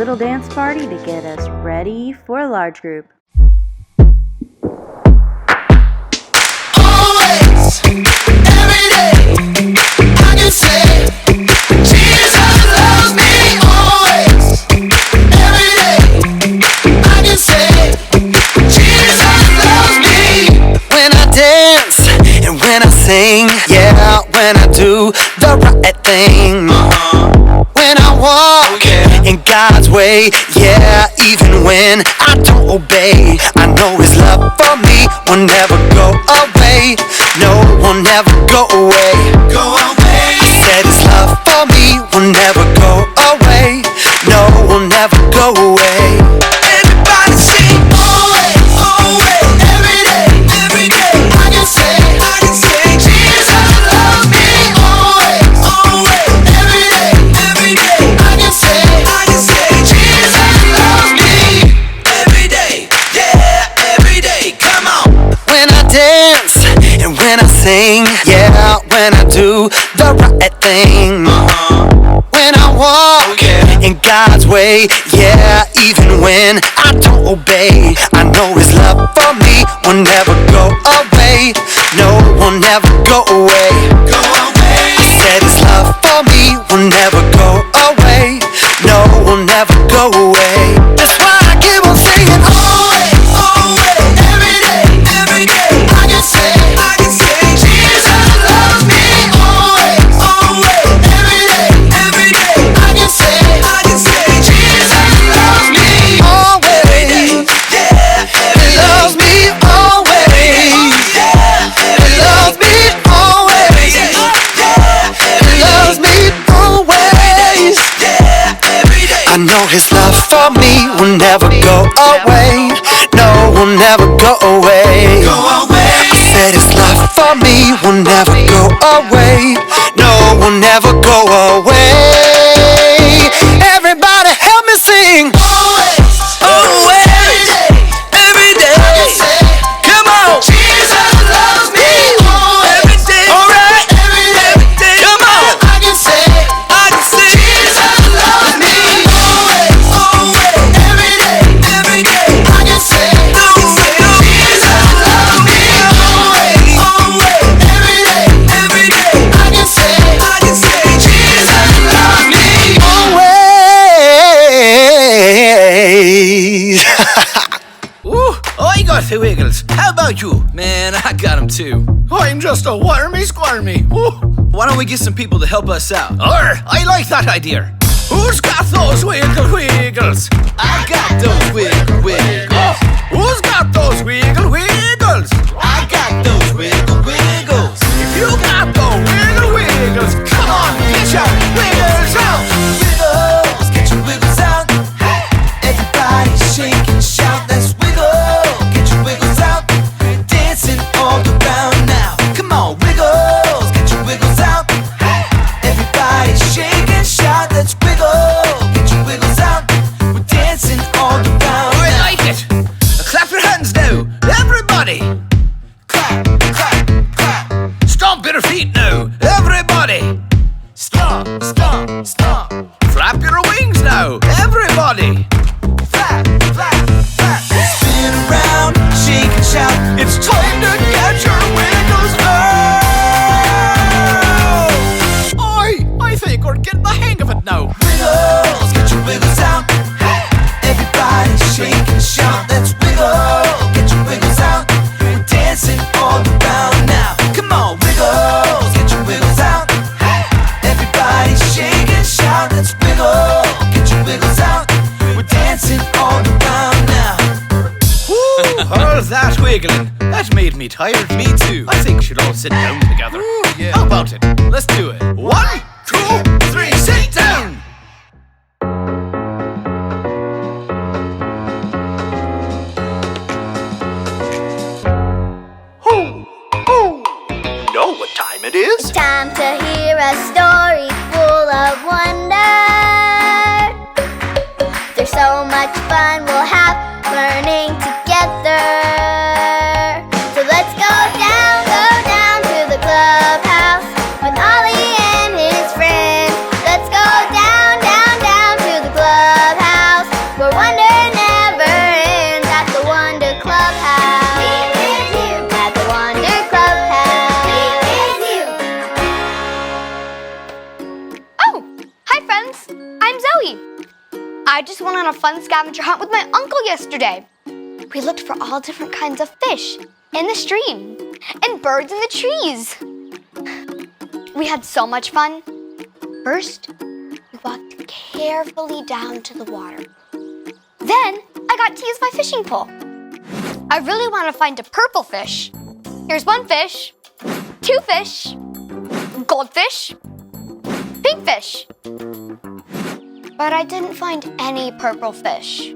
little dance party to get us ready for a large group. Always, every day, I can say Jesus loves me. Always, every day, I can say Jesus loves me. When I dance and when I sing, yeah, when I do the right thing, when I walk in God's way, yeah, even when I don't obey, I know His love for me will never go away. No, will never go away. Go away. I said His love for me will never go away. No, will never go away. Everybody sing always, always, every day, I can say Jesus loves me. Always, always, every day, I can say Jesus loves me. Every day, yeah, every day, come on. When I dance and when I sing, yeah, when I do the right thing, when I walk in God's way, yeah, even when I don't obey, I know His love for me will never go away. No, will never go away. Go away. I said His love for me will never go away. No, will never go away. That's why I keep on singing always, always, every day, I can say Jesus loves me. Always, always, every day, I can say Jesus loves me. Always, yeah, He loves me always. He loves me always. He loves me always. I know His love for me will never go away. No, will never go away. I said His love for me will never go away. No, will never go away. Everybody help me sing. Always, always, every day. Come on. Jesus loves me. Every day. Alright. Every day. Come on. I can say Jesus loves me. Always, always, every day. I can say Jesus loves me. Always, always, every day. I can say Jesus loves me. Always. Ooh, I got the wiggles. How about you? Man, I got them too. I'm just a wormy squirmy. Ooh. Why don't we get some people to help us out? I like that idea. Who's got those wiggles? I got those wiggles. Who's got those wiggles? I got those wiggles. If you got the wiggles, come on, get your wiggles out. Wiggles, get your wiggles out. Everybody shake and shout. Let's wiggle, get your wiggles out. Dancing all around now. Come on, wiggles, get your wiggles out. Everybody shake and shout. Let's wiggle, get your wiggles out. We're dancing all around I now. like it. Clap your hands now, everybody. Clap, clap, clap. Stomp your feet now, everybody. Stomp, stomp, stomp. Flap your wings now, everybody. Flap, flap, flap. Spin around, shake and shout. It's time to get your wiggles out. I think we're getting the hang of it now. Wiggles, get your wiggles out. Everybody shake and shout. Let's wiggle, get your wiggles out. We're dancing all around now. Come on, wiggles, get your wiggles out. Everybody shake and shout. Let's wiggle, get your wiggles out. We're dancing all around now. All that wiggling, that made me tired. Me too. I think we should all sit down together. yeah. How about it? Let's do it. 1, 2, 3, sit down. Know what time it is? Time to hear a story full of wonder. There's so much fun we'll have learning together. So let's go down to the clubhouse with Ollie and his friends. Let's go down to the clubhouse a fun scavenger hunt with my uncle yesterday. We looked for all different kinds of fish in the stream and birds in the trees. We had so much fun. First, we walked carefully down to the water. Then, I got to use my fishing pole. I really want to find a purple fish. Here's one fish, two fish, goldfish, pink fish. But I didn't find any purple fish.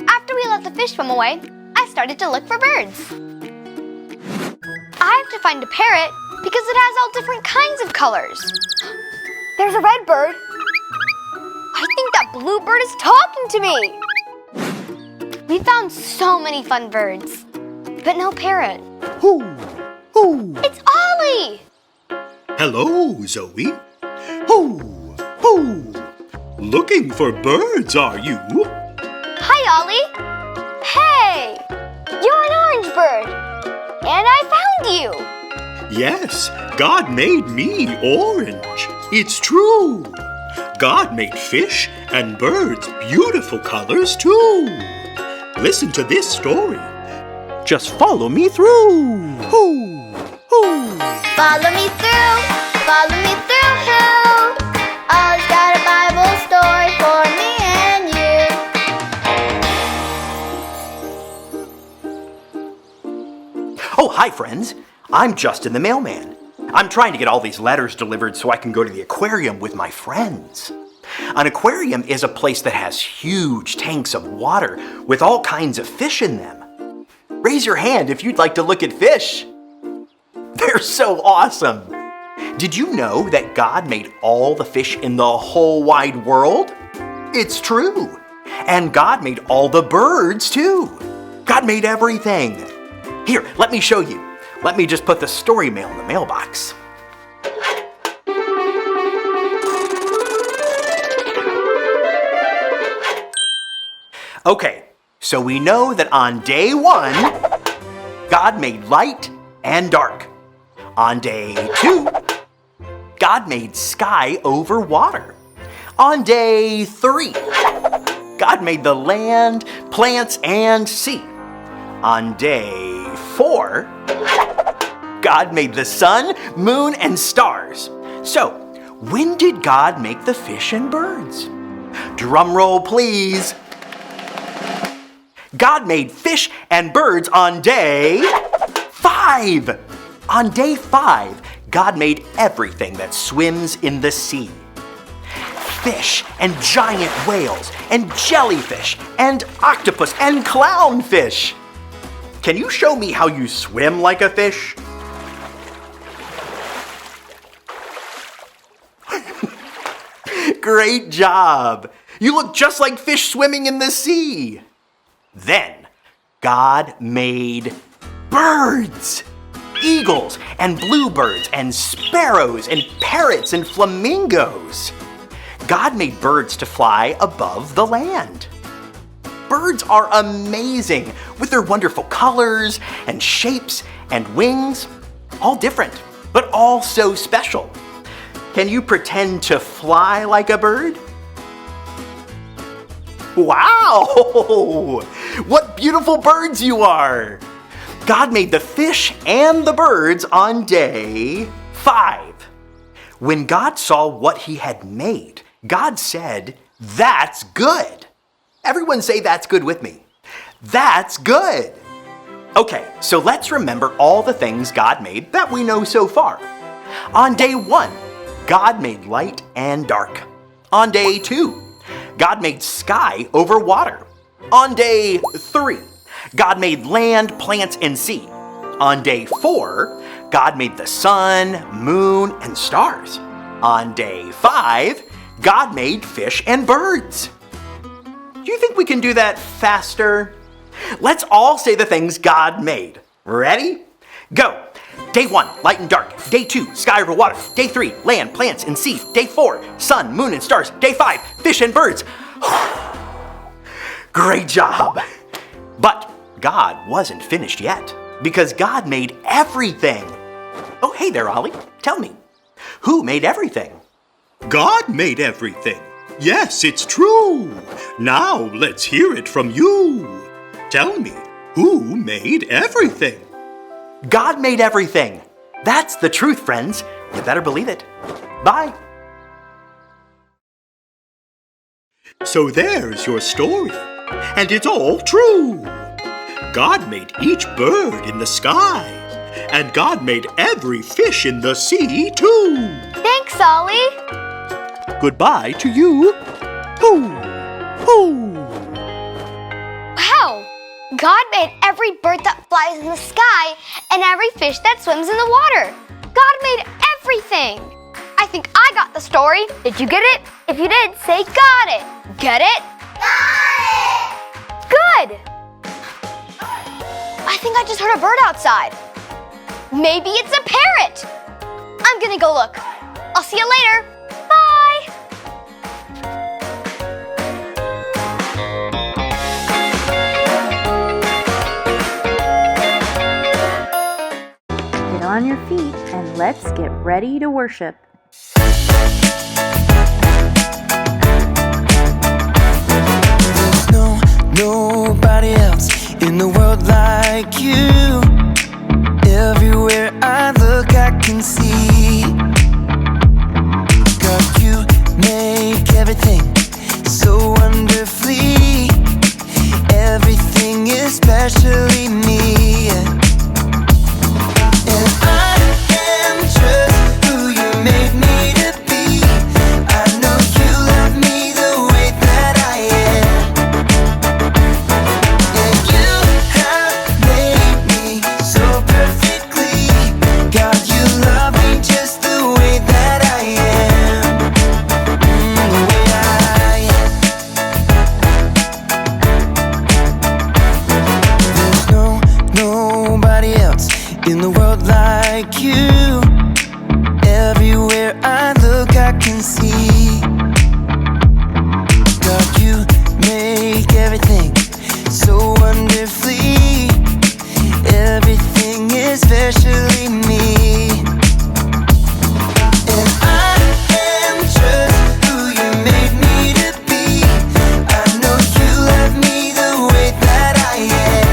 After we let the fish swim away, I started to look for birds. I have to find a parrot because it has all different kinds of colors. There's a red bird. I think that blue bird is talking to me. We found so many fun birds, but no parrot. Who? It's Ollie! Hello, Zoe. Who? Looking for birds, are you? Hi, Ollie. Hey, you're an orange bird, and I found you. Yes, God made me orange. It's true. God made fish and birds beautiful colors too. Listen to this story. Just follow me through. Follow me through, follow me through, who? Ollie's got a Bible story for me and you. Oh, hi, friends. I'm Justin the mailman. I'm trying to get all these letters delivered so I can go to the aquarium with my friends. An aquarium is a place that has huge tanks of water with all kinds of fish in them. Raise your hand if you'd like to look at fish. They're so awesome. Did you know that God made all the fish in the whole wide world? It's true. And God made all the birds too. God made everything. Here, let me show you. Let me just put the story mail in the mailbox. Okay, so we know that on day 1, God made light and dark. On day 2, God made sky over water. On day 3, God made the land, plants, and sea. On day 4, God made the sun, moon, and stars. So, when did God make the fish and birds? Drum roll, please. God made fish and birds on day 5. On day 5, God made everything that swims in the sea. Fish and giant whales and jellyfish and octopus and clownfish. Can you show me how you swim like a fish? Great job! You look just like fish swimming in the sea. Then, God made birds. Eagles and bluebirds and sparrows and parrots and flamingos. God made birds to fly above the land. Birds are amazing with their wonderful colors and shapes and wings, all different, but all so special. Can you pretend to fly like a bird? Wow! What beautiful birds you are! God made the fish and the birds on day 5. When God saw what he had made, God said, "That's good." Everyone say "that's good" with me. That's good. Okay, so let's remember all the things God made that we know so far. On day 1, God made light and dark. On day 2, God made sky over water. On day 3, God made land, plants, and sea. On day 4, God made the sun, moon, and stars. On day 5, God made fish and birds. Do you think we can do that faster? Let's all say the things God made. Ready? Go. Day 1, light and dark. Day 2, sky over water. Day 3, land, plants, and sea. Day 4, sun, moon, and stars. Day 5, fish and birds. Great job. But God wasn't finished yet, because God made everything. Oh, hey there, Ollie. Tell me, who made everything? God made everything. Yes, it's true. Now let's hear it from you. Tell me, who made everything? God made everything. That's the truth, friends. You better believe it. Bye. So there's your story. And it's all true. God made each bird in the sky. And God made every fish in the sea, too. Thanks, Ollie. Goodbye to you. Hoo! Hoo! Wow! God made every bird that flies in the sky and every fish that swims in the water. God made everything. I think I got the story. Did you get it? If you did, say got it. Get it? Got it! Good! I think I just heard a bird outside. Maybe it's a parrot. I'm gonna go look. I'll see you later. Bye! Get on your feet and let's get ready to worship. Nobody else in the world like you. Everywhere I look, I can see God, you make everything so wonderfully. Everything is especially me. And I am just who you made me to be. I know you love me the way that I am. And you have made me so perfectly. God, you love me just the way that I am. The way I am. There's nobody else in the world like you. Everywhere I look, I can see God, you make everything so wonderfully. Everything is especially me. And I am just who you made me to be. I know you love me the way that I am.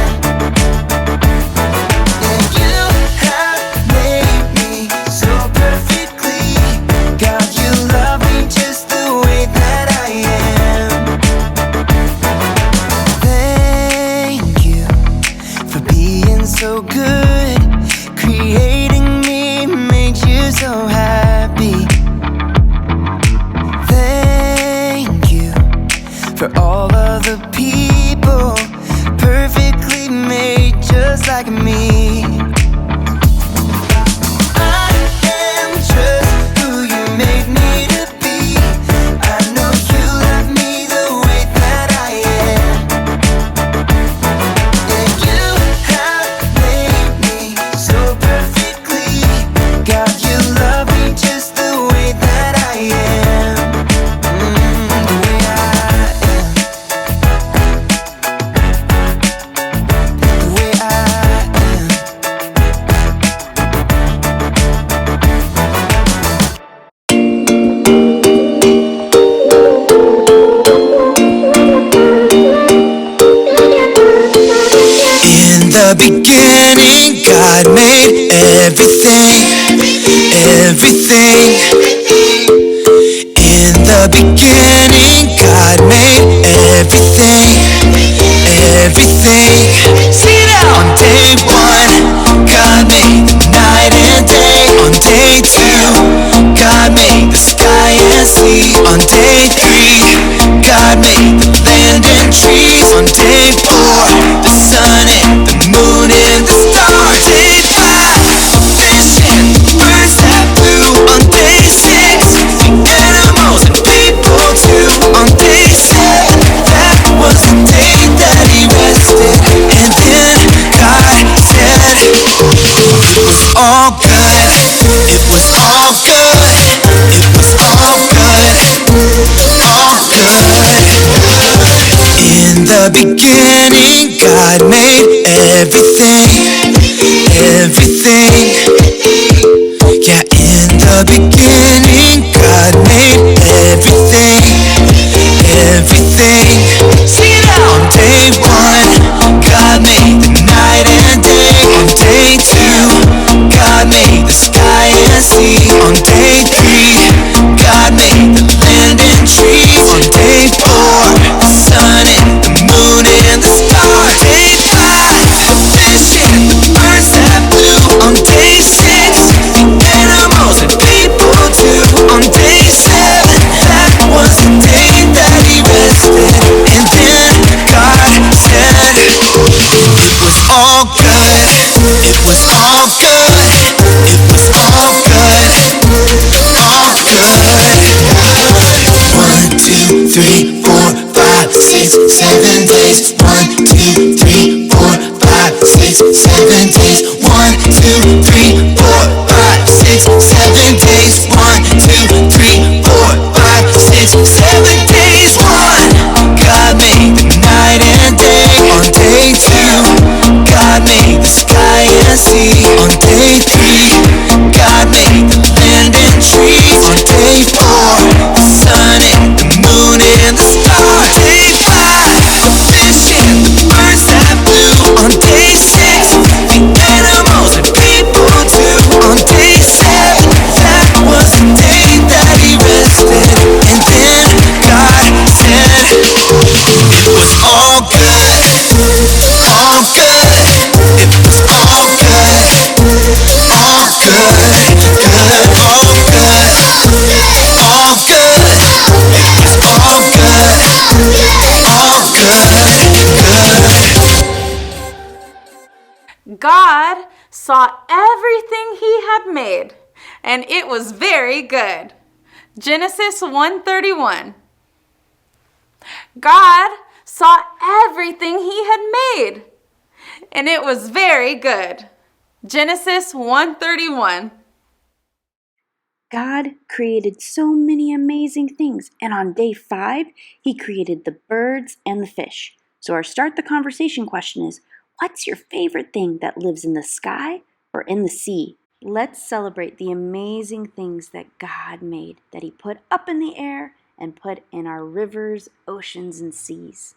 And you have made me so perfectly. God, you love me just the way that I am. Thank you for being so good. Creating me made you so happy. Thank you for all of the people perfectly made just like me. I am just who you made me to be. I know you love me the way that I am. And you have made me so perfectly. God, you love me just the way that I am. The way I am. The way I am. In the beginning, God made everything, everything. In the beginning, God made everything, everything. See now. On day one, God made the night and day. On day two, God made the sky and sea. On day three, God made the land and trees. On day four, the sun and the moon and the stars. Day five, fish and birds that flew. On day six, the animals and people too. On day seven, that was the day that he rested. And then God said, it was all good. It was all good. It was all good. All good. In the beginning, God made everything, everything. Yeah, in the beginning, God made everything, was all good. It was all good. All good. 1, 2, 3, 4, 5, 6, 7 days. 1, 2, 3, 4, 5, 6, 7 days. 1, 2, 3, 4, 5, 6, 7 days. 1, 2, 3, 4, 5, 6, 7 days. 1. God made the night and day. On day 2, God made the sky and sea. On day 3, God made the land and trees. On day 4, the sun and the moon and the stars. Day 5, the fish and the birds that flew. On day 6, the animals and people too. On day 7, that was the day that he rested. And then God said, it was all good. All good. It was all good. All good. Good. All good. All good. It was all good. All good. Good. God saw everything he had made, and it was very good. Genesis 1:31. God saw everything he had made, and it was very good. Genesis 1:31. God created so many amazing things, and on day 5, he created the birds and the fish. So our start the conversation question is, what's your favorite thing that lives in the sky or in the sea? Let's celebrate the amazing things that God made, that he put up in the air and put in our rivers, oceans, and seas.